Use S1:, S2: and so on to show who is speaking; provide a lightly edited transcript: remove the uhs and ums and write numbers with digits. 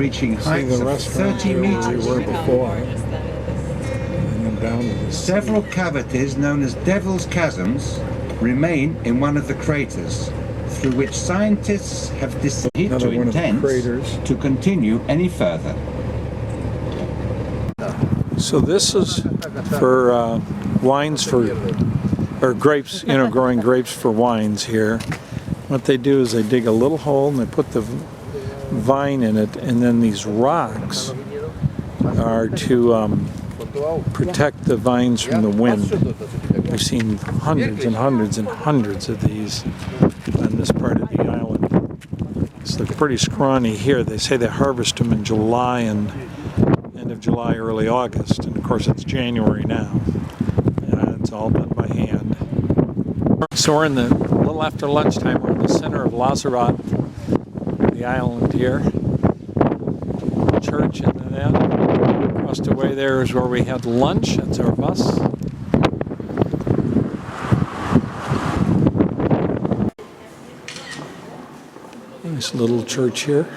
S1: reaching heights of 30 meters.
S2: We were before. And then down to the
S1: Several cavities known as Devil's Chasms remain in one of the craters, through which scientists have decided to intend to continue any further.
S2: So this is for wines or grapes, growing grapes for wines here. What they do is they dig a little hole and they put the vine in it, and then these rocks are to protect the vines from the wind. We've seen hundreds and hundreds and hundreds of these on this part of the island. So they're pretty scrawny here. They say they harvest them in July and end of July, early August, and of course it's January now. It's all done by hand. So we're in a little after lunchtime. We're in the center of Lanzarote, the island here. Church, and then across the way there is where we had lunch. That's our bus. Nice little church here.